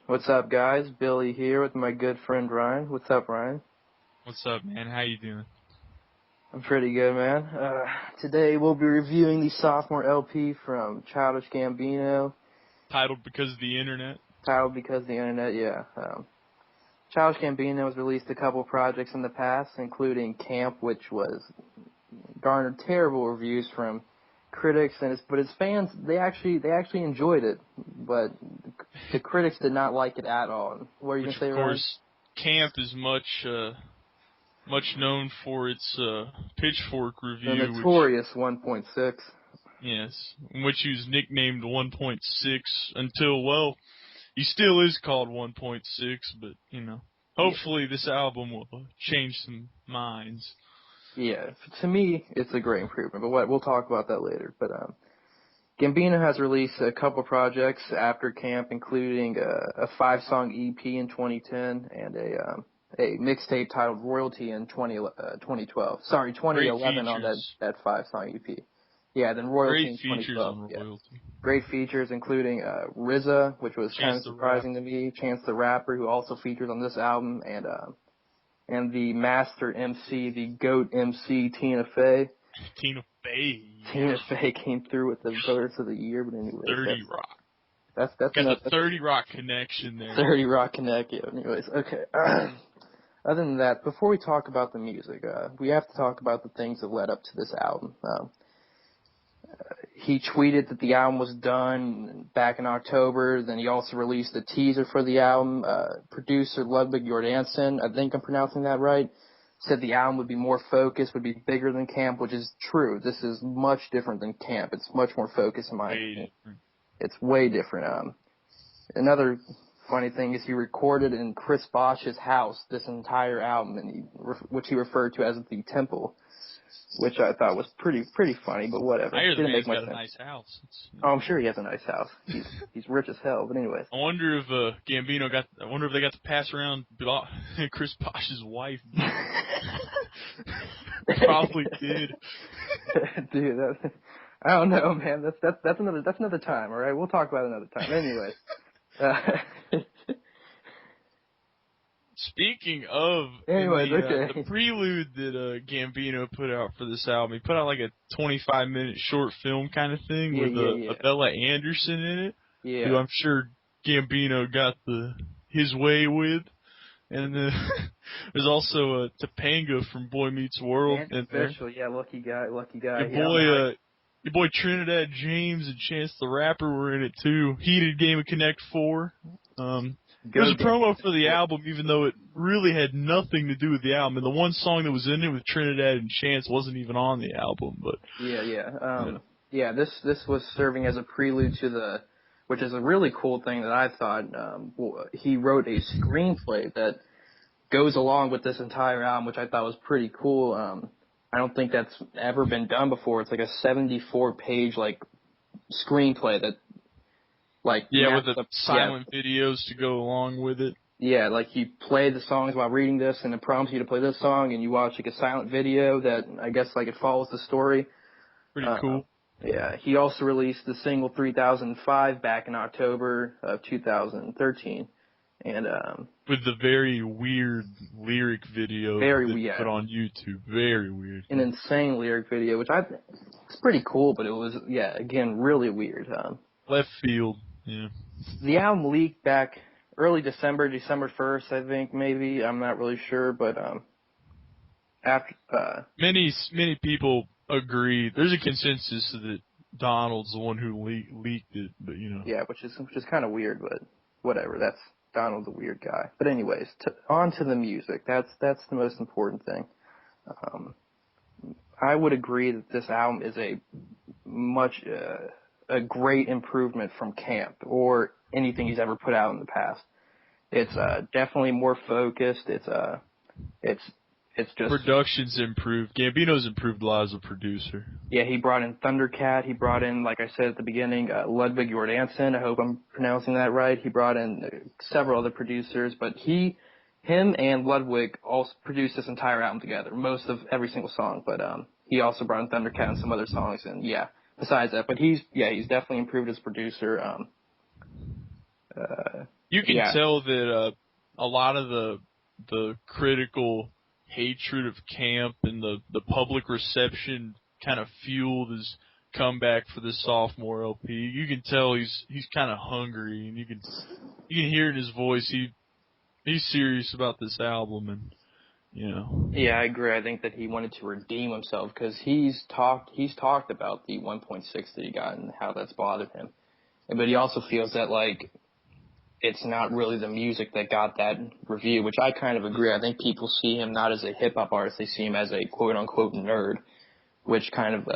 What's up, guys? Billy here with my good friend Ryan. What's up, Ryan? What's up, man? How you doing? I'm pretty good, man. Today we'll be reviewing the sophomore LP from Childish Gambino. Titled Because of the Internet? Titled Because of the Internet, yeah. Childish Gambino has released a couple projects in the past, including Camp, which was garnered terrible reviews from critics, but his fans they actually enjoyed it, but the critics did not like it at all. What are you gonna say, Of Ryan? course, Camp is much known for its Pitchfork The review, notorious 1.6. in which he was nicknamed 1.6 until, well, he still is called 1.6, but hopefully this album will change some minds. Yeah, to me, it's a great improvement, but we'll talk about that later. But Gambino has released a couple projects after Camp, including a 5-song EP in 2010 and a mixtape titled Royalty in 2012. Sorry, 2011 on that 5-song EP. Yeah, then Royalty in 2012. Great features on Royalty. Great features, including RZA, which was kind of surprising to me, Chance the Rapper, who also features on this album, and the master MC, the GOAT MC, Tina Fey. Tina Fey came through with the Voters of the Year, but anyway. 30 Rock. That's got the 30 Rock connection there. 30 Rock Connect, yeah. Anyways, okay. Other than that, before we talk about the music, we have to talk about the things that led up to this album. He tweeted that the album was done back in October. Then he also released a teaser for the album. Producer Ludwig Jordansen, I think I'm pronouncing that right, said the album would be more focused, would be bigger than Camp, which is true. This is much different than Camp. It's much more focused in my opinion. It's way different. Another funny thing is he recorded in Chris Bosh's house this entire album, and which he referred to as the Temple, which I thought was pretty funny, but whatever. I hear Didn't make he's much got a sense. nice house. Oh, I'm sure he has a nice house. He's rich as hell. But anyways, I wonder if Gambino got. I wonder if they got to pass around Chris Bosh's wife. Probably did. Dude, I don't know, man. That's another time. All right, we'll talk about it another time. Anyways. Speaking of, the prelude that Gambino put out for this album, he put out like a 25-minute short film kind of thing with Bella Anderson in it, who I'm sure Gambino got his way with. And there's also Topanga from Boy Meets World in there. Yeah, lucky guy. Your boy Trinidad James and Chance the Rapper were in it too. Heated Game of Connect 4. There's a promo for the album, even though it really had nothing to do with the album. And the one song that was in it with Trinidad and Chance wasn't even on the album. But this was serving as a prelude to which is a really cool thing that I thought. He wrote a screenplay that goes along with this entire album, which I thought was pretty cool. I don't think that's ever been done before. It's like a 74-page screenplay that. With the silent videos to go along with it. Yeah, you play the songs while reading this, and it prompts you to play this song, and you watch a silent video that I guess it follows the story. Pretty cool. Yeah, he also released the single 3005 back in October of 2013, and with the very weird lyric video put on YouTube. Very weird. An insane lyric video, which it's pretty cool, but it was again really weird. Left field. Yeah. The album leaked back early December 1st, I think, maybe. I'm not really sure, but after many people agree. There's a consensus that Donald's the one who leaked it, but Yeah, which is kind of weird, but whatever. Donald's a weird guy. But anyways, on to the music. That's the most important thing. I would agree that this album is a great improvement from Camp or anything he's ever put out in the past. It's definitely more focused. It's just production's improved. Gambino's improved a lot as a producer. Yeah, he brought in Thundercat. He brought in, like I said at the beginning, Ludwig Jordansen. I hope I'm pronouncing that right. He brought in several other producers, but him and Ludwig also produced this entire album together, most of every single song. But he also brought in Thundercat and some other songs, and besides that, but he's definitely improved as producer. You can tell that a lot of the critical hatred of camp and the public reception kind of fueled his comeback for this sophomore LP. You can tell he's kind of hungry, and you can hear in his voice he's serious about this album, and Yeah, I agree. I think that he wanted to redeem himself because he's talked about the 1.6 that he got and how that's bothered him, but he also feels that like it's not really the music that got that review, which I kind of agree. I think people see him not as a hip hop artist; they see him as a quote unquote nerd. Which kind of,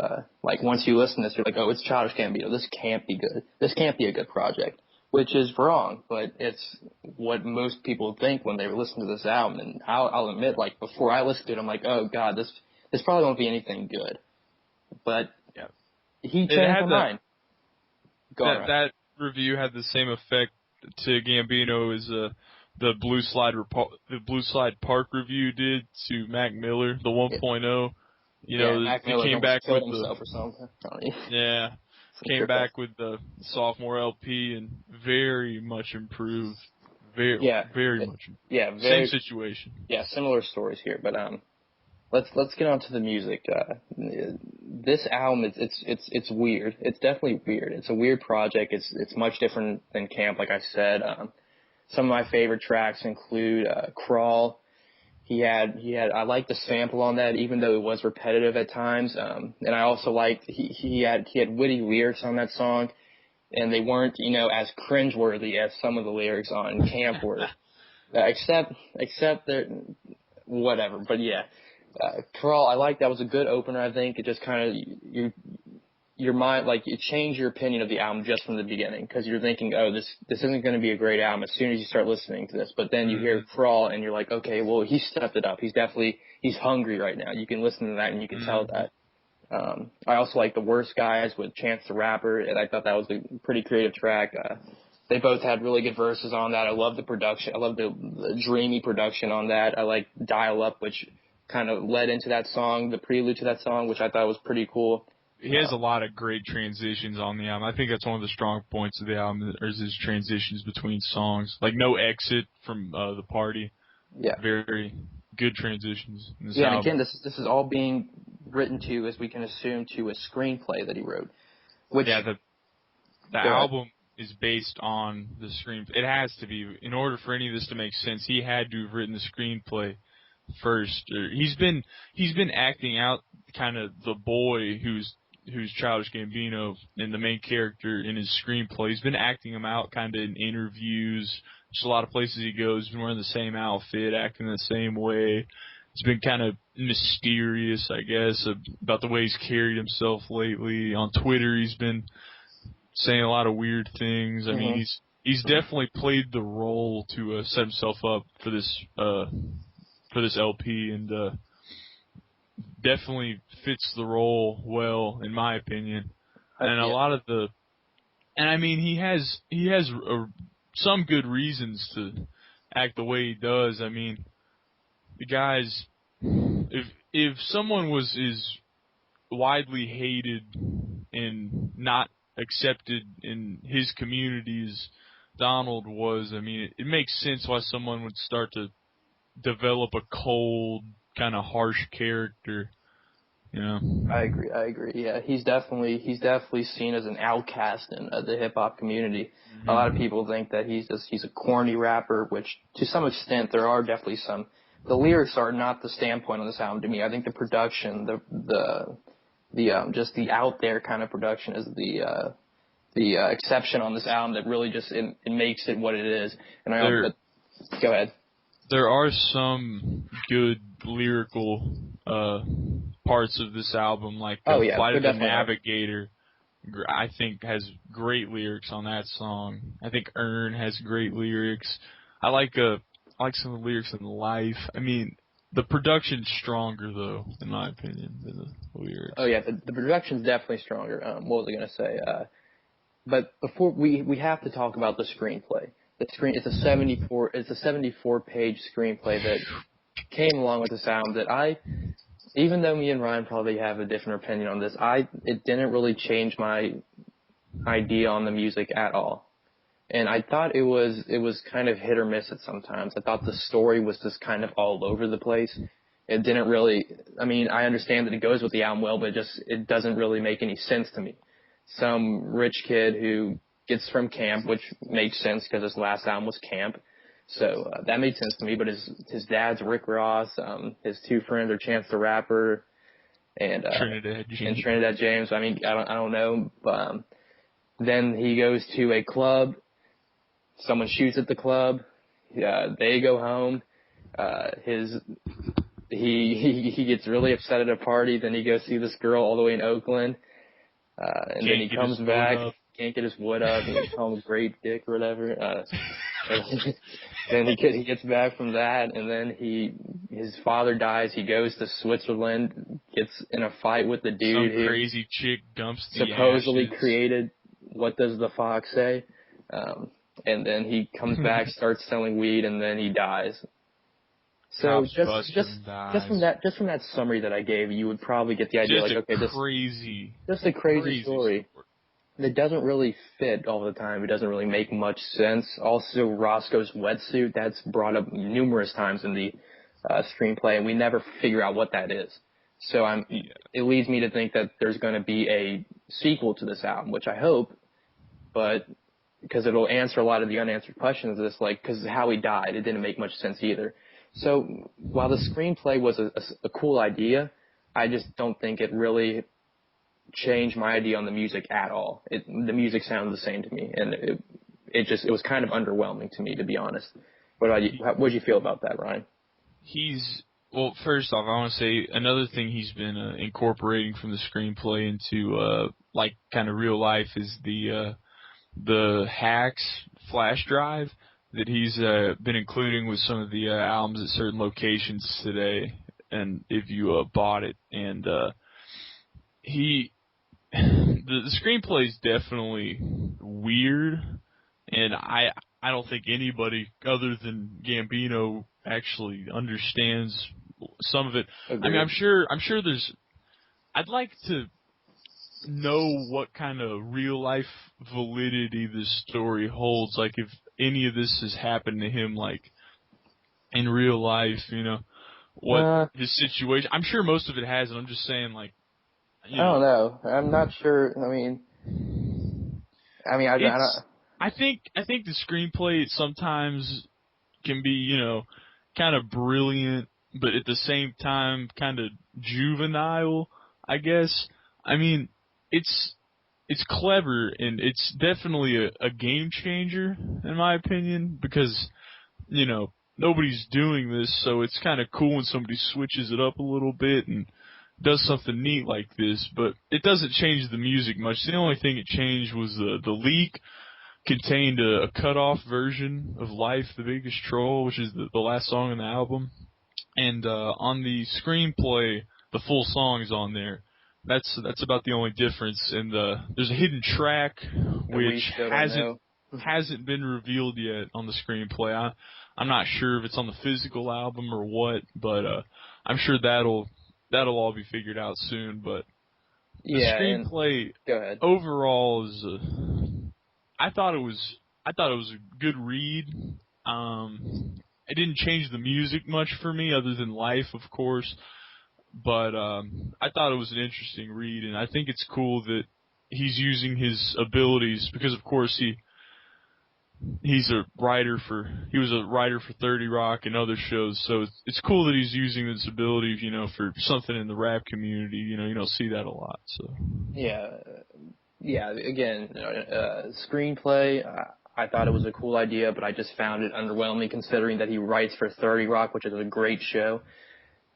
like, once you listen to this, you're like, oh, it's Childish Gambino. This can't be good. This can't be a good project. Which is wrong, but it's what most people think when they listen to this album. And I'll admit, like, before I listened to it, I'm like, oh, God, this probably won't be anything good. But he changed my mind. That review had the same effect to Gambino as the Blue Slide Park review did to Mac Miller, the 1.0. He came back with himself or something. Came back with the sophomore LP and very much improved. Very much improved. Yeah, same situation. Yeah, similar stories here, but let's get on to the music. This album it's weird. It's definitely weird. It's a weird project. It's much different than Camp, like I said. Some of my favorite tracks include Crawl. I liked the sample on that, even though it was repetitive at times. And I also liked he had witty lyrics on that song, and they weren't, as cringeworthy as some of the lyrics on Camp were. Except that whatever. But yeah, Crawl, I liked that was a good opener. I think it just kind of your mind, like, you change your opinion of the album just from the beginning, because you're thinking, oh, this isn't going to be a great album as soon as you start listening to this. But then you hear Crawl and you're like, okay, well, he stepped it up. He's hungry right now. You can listen to that and you can tell that. I also like The Worst Guys with Chance the Rapper, and I thought that was a pretty creative track. They both had really good verses on that. I love the production. I love the dreamy production on that. I like Dial Up, which kind of led into that song, the prelude to that song, which I thought was pretty cool. He has a lot of great transitions on the album. I think that's one of the strong points of the album, is his transitions between songs. Like No Exit from The Party. Yeah. Very good transitions in this album. And again, this is all being written to, as we can assume, to a screenplay that he wrote. Which, the album is based on the screenplay. It has to be. In order for any of this to make sense, he had to have written the screenplay first. He's been acting out kind of the boy who's Childish Gambino and the main character in his screenplay. He's been acting him out kind of in interviews. Just a lot of places he goes. He's been wearing the same outfit, acting the same way. It's been kind of mysterious, I guess, about the way he's carried himself lately. On Twitter, he's been saying a lot of weird things. I mean, he's definitely played the role to set himself up for this LP, and definitely fits the role well, in my opinion. And a lot of I mean, he has some good reasons to act the way he does. I mean, the guy's, if someone is widely hated and not accepted in his community as Donald was, I mean, it makes sense why someone would start to develop a cold, kind of harsh character. I agree. Yeah, he's definitely seen as an outcast in the hip hop community. Mm-hmm. A lot of people think that he's a corny rapper, which to some extent there are definitely some. The lyrics are not the standpoint on this album to me. I think the production, the just the out there kind of production is the exception on this album that really just it makes it what it is. And go ahead. There are some good lyrical parts of this album, like Flight of the Navigator. I think has great lyrics on that song. I think Earn has great lyrics. I like some of the lyrics in Life. I mean, the production's stronger, though, in my opinion, than the lyrics. Oh yeah, the production's definitely stronger. What was I gonna say? But before we have to talk about the screenplay. It's a 74-page screenplay that came along with this album that even though me and Ryan probably have a different opinion on this, it didn't really change my idea on the music at all. And I thought it was kind of hit or miss at sometimes. I thought the story was just kind of all over the place. It didn't really, I mean, I understand that it goes with the album well, but it doesn't really make any sense to me. Some rich kid who gets from camp, which makes sense because his last album was Camp. So that made sense to me, but his dad's Rick Ross, his two friends are Chance the Rapper and Trinidad James. I mean, I don't know, but then he goes to a club. Someone shoots at the club. They go home. He gets really upset at a party. Then he goes see this girl all the way in Oakland, and then he comes back. Can't get his wood up. And he calls him a great dick or whatever. Then he gets back from that, and then his father dies. He goes to Switzerland, gets in a fight with the dude who crazy chick dumps the supposedly ashes. Created What Does the Fox Say? And then he comes back, starts selling weed, and then he dies. So just from that summary that I gave, you would probably get the idea, just a crazy story. It doesn't really fit all the time. It doesn't really make much sense. Also, Roscoe's wetsuit, that's brought up numerous times in the screenplay, and we never figure out what that is. So it leads me to think that there's going to be a sequel to this album, which I hope, but because it'll answer a lot of the unanswered questions of this, like, because how he died, it didn't make much sense either. So while the screenplay was a cool idea, I just don't think it really changed my idea on the music at all. The music sounded the same to me, and it was kind of underwhelming to me, to be honest. What about you? What did you feel about that, Ryan? Well, first off, I want to say another thing he's been incorporating from the screenplay into like kind of real life is the hacks flash drive that he's been including with some of the albums at certain locations today, and if you bought it, and the screenplay is definitely weird, and I don't think anybody other than Gambino actually understands some of it. Agreed. I mean, I'm sure there's. I'd like to know what kind of real life validity this story holds. Like, if any of this has happened to him, like in real life, what his situation. I'm sure most of it hasn't. I'm just saying, like. I don't know. I'm not sure. I mean, I think the screenplay sometimes can be, kind of brilliant, but at the same time kind of juvenile, I guess. I mean, it's clever, and it's definitely a game changer, in my opinion, because, nobody's doing this, so it's kind of cool when somebody switches it up a little bit and does something neat like this, but it doesn't change the music much. The only thing it changed was the leak contained a cut-off version of Life, the Biggest Troll, which is the last song on the album. And on the screenplay, the full song is on there. That's about the only difference. And there's a hidden track which hasn't been revealed yet on the screenplay. I'm not sure if it's on the physical album or what, but I'm sure that'll all be figured out soon. But the screenplay overall is I thought it was a good read. It didn't change the music much for me, other than Life, of course. But I thought it was an interesting read, and I think it's cool that he's using his abilities because, of course, he was a writer for 30 Rock and other shows. So it's cool that he's using his abilities, for something in the rap community. You don't see that a lot. So yeah. Again, screenplay. I thought it was a cool idea, but I just found it underwhelming considering that he writes for 30 Rock, which is a great show.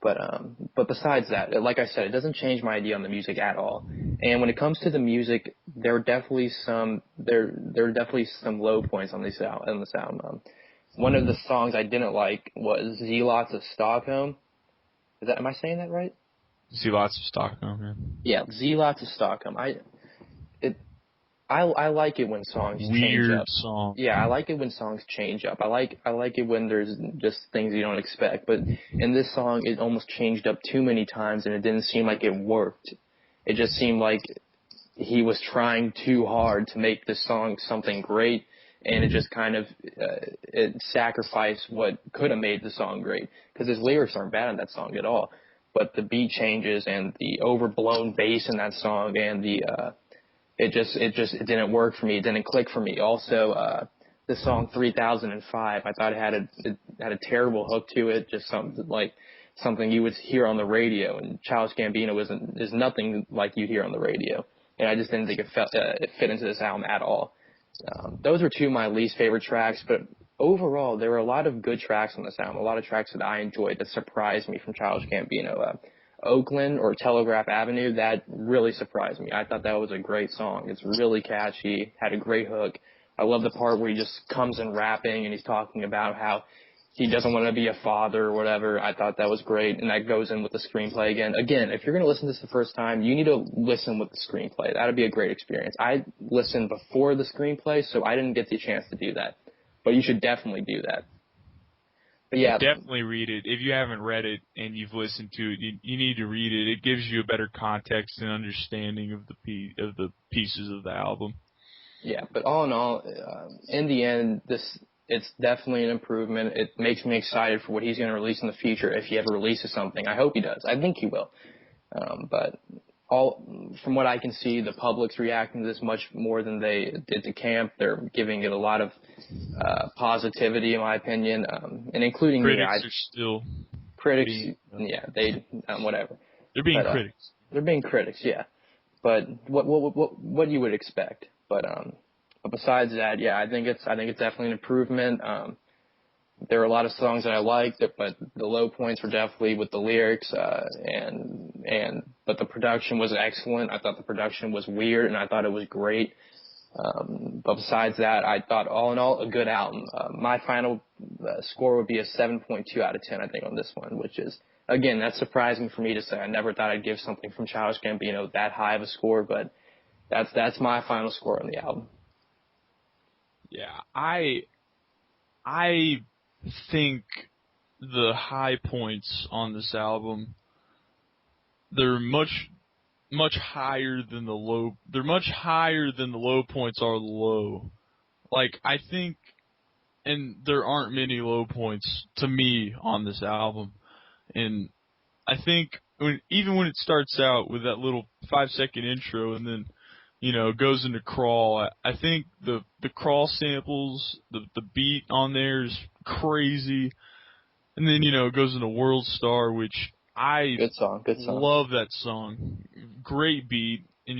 But besides that, like I said, it doesn't change my idea on the music at all. And when it comes to the music, there are definitely some low points on this album. One of the songs I didn't like was Zealots of Stockholm. Am I saying that right? Zealots of Stockholm, yeah. Yeah, Zealots of Stockholm. I like it when songs change up. Song. Yeah, I like it when songs change up. I like it when there's just things you don't expect. But in this song, it almost changed up too many times, and it didn't seem like it worked. It just seemed like he was trying too hard to make this song something great, and it just kind of it sacrificed what could have made the song great, because his lyrics aren't bad in that song at all, but the beat changes and the overblown bass in that song and the it didn't work for me. It didn't click for me. Also, the song 3005, I thought it had a terrible hook to it, just something you would hear on the radio, and Childish Gambino is nothing like you hear on the radio, and I just didn't think it fit into this album at all. Those were two of my least favorite tracks, but overall, there were a lot of good tracks on this album, a lot of tracks that I enjoyed that surprised me from Childish Gambino. Oakland or Telegraph Avenue, that really surprised me. I thought that was a great song. It's really catchy, had a great hook. I love the part where he just comes in rapping and he's talking about how he doesn't want to be a father or whatever. I thought that was great, and that goes in with the screenplay again. Again, if you're going to listen to this the first time, you need to listen with the screenplay. That would be a great experience. I listened before the screenplay, so I didn't get the chance to do that. But you should definitely do that. But yeah, definitely read it. If you haven't read it and you've listened to it, you need to read it. It gives you a better context and understanding of the pieces of the album. Yeah, but all in all, in the end, it's definitely an improvement. It makes me excited for what he's going to release in the future if he ever releases something. I hope he does. I think he will. But from what I can see, the public's reacting to this much more than they did to Camp. They're giving it a lot of positivity, in my opinion, and including critics are still critics. Whatever. They're being critics. They're being critics, yeah. But what you would expect. But besides that, yeah, I think it's definitely an improvement. There are a lot of songs that I liked, but the low points were definitely with the lyrics, but the production was excellent. I thought the production was weird, and I thought it was great. But besides that, I thought all in all a good album. My final score would be a 7.2 out of 10, I think, on this one, which is, again, that's surprising for me to say. I never thought I'd give something from Childish Gambino that high of a score, but that's my final score on the album. Yeah, I think the high points on this album, they're much higher than the low. They're much higher than the low points are low. Like, I think, and there aren't many low points to me on this album. And I think even when it starts out with that little 5-second intro and then, goes into Crawl, I think the Crawl samples, the beat on there is crazy. And then, it goes into World Star, which good song. Love that song. Great beat. And,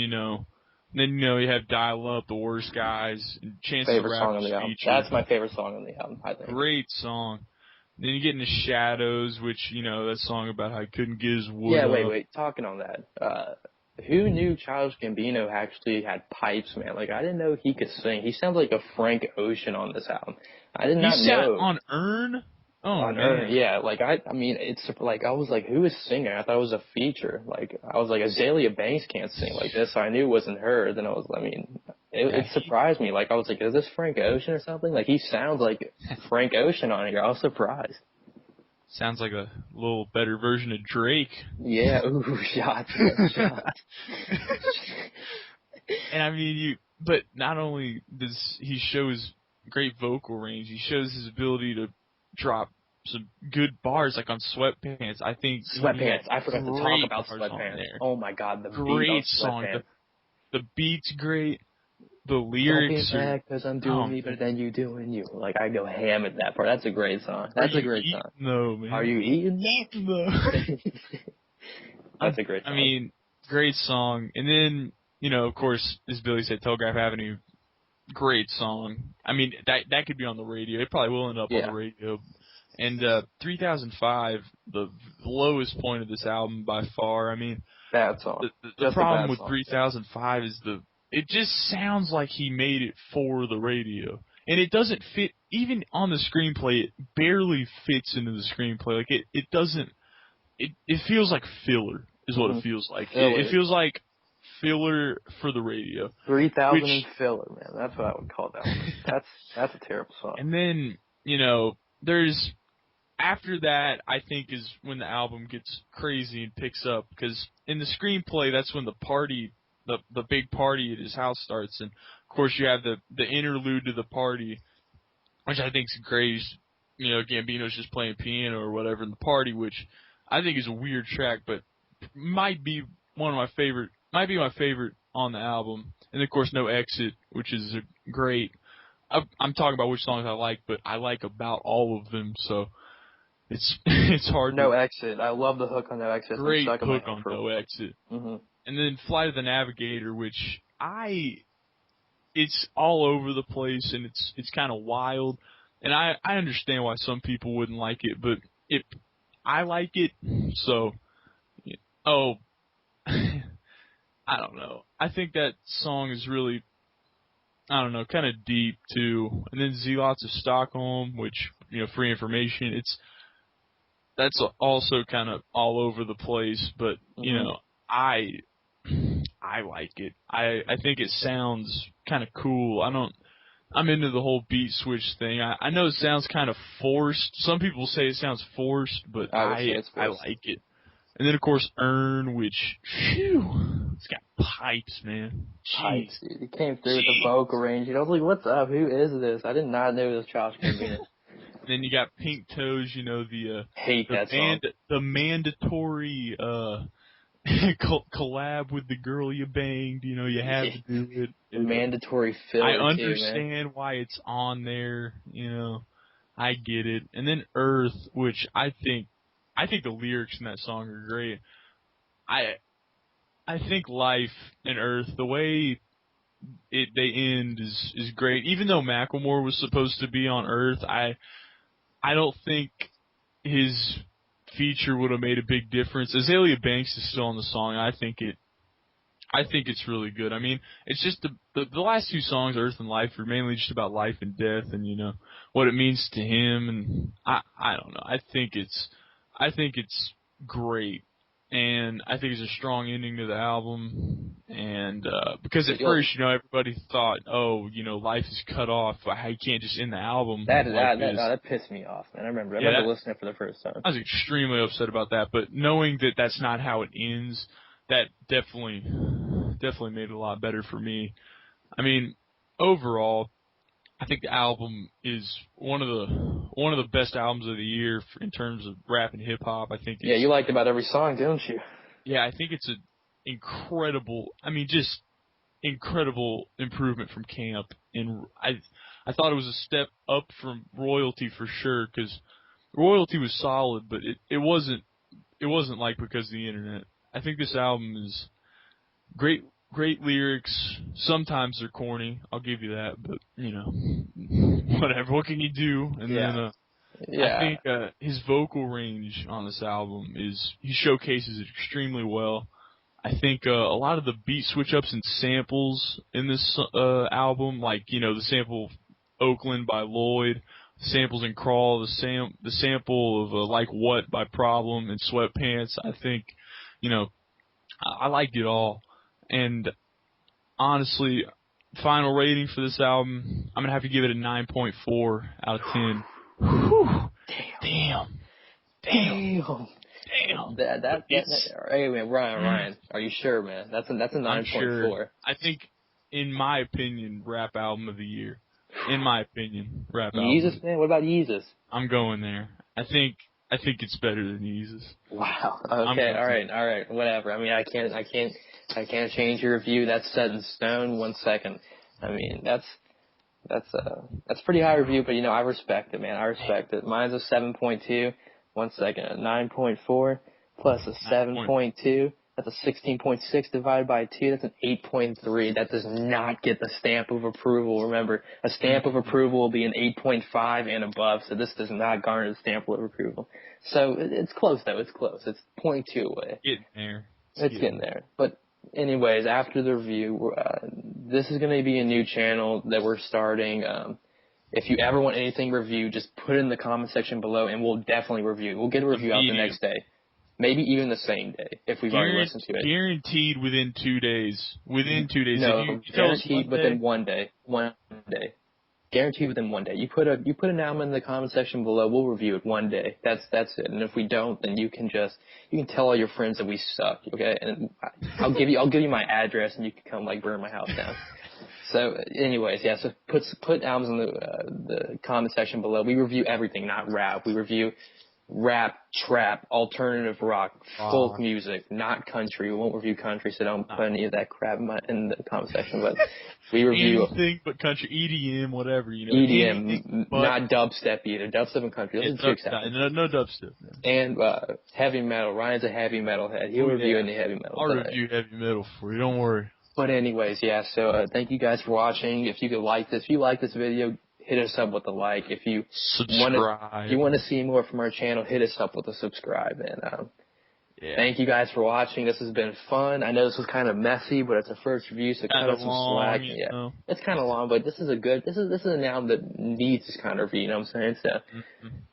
then, you have Dial Up, The Worst Guys, and Chance the Rapper's feature. That's my favorite song on the album, I think. Great song. Then you get into Shadows, which, that song about how he couldn't get his wood up. Wait. Talking on that, who knew Childish Gambino actually had pipes, man? Like, I didn't know he could sing. He sounds like a Frank Ocean on this album. I did not know. On Earn? Oh, on man. Earn, yeah. Like, I mean, it's like, I was like, who is singing? I thought it was a feature. Like, I was like, Azalea Banks can't sing like this. So I knew it wasn't her. Then it surprised me. Like, I was like, is this Frank Ocean or something? Like, he sounds like Frank Ocean on here. I was surprised. Sounds like a little better version of Drake. Yeah, ooh, shots. And I mean, but not only does he show his great vocal range, he shows his ability to drop some good bars, like on Sweatpants. I think Sweatpants. I forgot to talk about Sweatpants. Oh my God, the great song. The beat's great. The lyrics don't be mad because I'm doing me, but then you doing you. Like, I go ham at that part. That's a great song. That's a great song. No, man. Are you eating that? That's a great song. I mean, great song. And then, of course, as Billy said, Telegraph Avenue, great song. I mean, that could be on the radio. It probably will end up on the radio. And 3005, the lowest point of this album by far. I mean, bad song. The problem with 3005 is it just sounds like he made it for the radio. And it doesn't fit, even on the screenplay, it barely fits into the screenplay. Like, it doesn't, it feels like filler, is what it feels like. It feels like filler for the radio. 3000 and filler, man. That's what I would call that one. That's a terrible song. And then, after that, I think, is when the album gets crazy and picks up. Because in the screenplay, that's when the party, the big party at his house starts. And, of course, you have the interlude to the party, which I think is great. You know, Gambino's just playing piano or whatever in the party, which I think is a weird track, but might be my favorite on the album. And of course, No Exit, which is great. I'm talking about which songs I like, but I like about all of them, so it's hard. No Exit. I love the hook on No Exit. Great hook on No Exit. Mm-hmm. And then Flight of the Navigator, which it's all over the place and it's kind of wild. And I understand why some people wouldn't like it, but I like it. So, I don't know. I think that song is really, I don't know, kind of deep too. And then Zealots of Stockholm, which, you know, free information, that's also kind of all over the place, but, you know, I like it. I think it sounds kind of cool. I'm into the whole beat switch thing. I know it sounds kind of forced. Some people say it sounds forced, but I like it. And then, of course, Earn, which, it's got pipes, man. Pipes, dude. He came through with the vocal range. I was like, what's up? Who is this? I did not know it was Childish Gambino. Then you got Pink Toes, you know, hate that song. The mandatory collab with the girl you banged, you know, you have to do it. Mandatory filler, I understand why it's on there, you know. I get it. And then Earth, which I think the lyrics in that song are great. I think Life and Earth, the way they end is great. Even though Macklemore was supposed to be on Earth, I don't think his feature would have made a big difference. Azalea Banks is still on the song. I think it's really good. I mean, it's just the last two songs, Earth and Life, are mainly just about life and death and, you know, what it means to him. And I don't know. I think it's great. And I think it's a strong ending to the album. And because at first, you know, everybody thought, oh, you know, Life is cut off. You can't just end the album. That pissed me off, man. I remember listening for the first time. I was extremely upset about that. But knowing that that's not how it ends, that definitely made it a lot better for me. I mean, overall, I think the album is one of the best albums of the year in terms of rap and hip hop. I think. Yeah, you liked about every song, didn't you? Yeah, I think it's an incredible. I mean, just incredible improvement from Camp, and I thought it was a step up from Royalty for sure, because Royalty was solid, but it wasn't like because of the internet. I think this album is great lyrics. Sometimes they're corny, I'll give you that, but, you know, whatever. What can you do? And then I think his vocal range on this album he showcases it extremely well. I think a lot of the beat switch-ups and samples in this album, like, you know, the sample Oakland by Lloyd, the samples in Crawl, the sample of Like What by Problem and Sweatpants, I think, you know, I liked it all. And honestly, final rating for this album, I'm going to have to give it a 9.4 out of 10. Whew. Damn. Hey, man, Ryan, are you sure, man? That's a 9.4. I'm sure. I think, in my opinion, rap album of the year. In my opinion, rap album. Yeezus, man? What about Yeezus? I'm going there. I think it's better than Yeezus. Wow. Okay. All right. Whatever. I mean, I can't change your review. That's set in stone. 1 second. I mean, that's pretty high review, but, you know, I respect it, man. I respect it. Mine's a 7.2. 1 second. A 9.4 plus a 7.2. That's a 16.6 divided by 2. That's an 8.3. That does not get the stamp of approval. Remember, a stamp of approval will be an 8.5 and above, so this does not garner the stamp of approval. So it's close, though. It's close. It's 0.2 away. Getting there. It's getting there. But anyways, after the review, this is going to be a new channel that we're starting. If you ever want anything reviewed, just put it in the comment section below, and we'll definitely review it. We'll get a review out the next day. Maybe even the same day, if we've already listened to it. Guaranteed within 2 days. Within 2 days. No, guaranteed within 1 day. 1 day. Guaranteed within 1 day. You put an album in the comment section below, we'll review it 1 day. That's it. And if we don't, then you can tell all your friends that we suck, okay? And I'll give you my address, and you can come, like, burn my house down. So, anyways, yeah. So put albums in the comment section below. We review everything, not rap. We review rap, trap, alternative rock, folk music, not country. We won't review country, so don't put any of that crap in the comment section. But we review anything but country, EDM, whatever, you know. EDM, not dubstep either. Dubstep and country. Those are two exceptions. No dubstep. Man. And heavy metal. Ryan's a heavy metal head. He'll review any heavy metal. I'll review heavy metal for you. Don't worry. But anyways, yeah. So thank you guys for watching. If you like this video, hit us up with a like. If you want to see more from our channel, hit us up with a subscribe. And thank you guys for watching. This has been fun. I know this was kind of messy, but it's a first review, so cut us some slack. Yeah, it's kind of long, but this is an album that needs this kind of review. You know what I'm saying?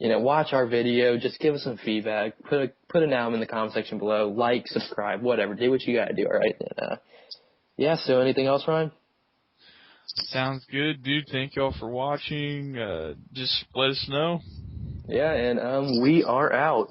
So, watch our video. Just give us some feedback. Put an album in the comment section below. Like, subscribe, whatever. Do what you gotta do. All right. And, so anything else, Ryan? Sounds good, dude. Thank y'all for watching. Just let us know. Yeah, and we are out.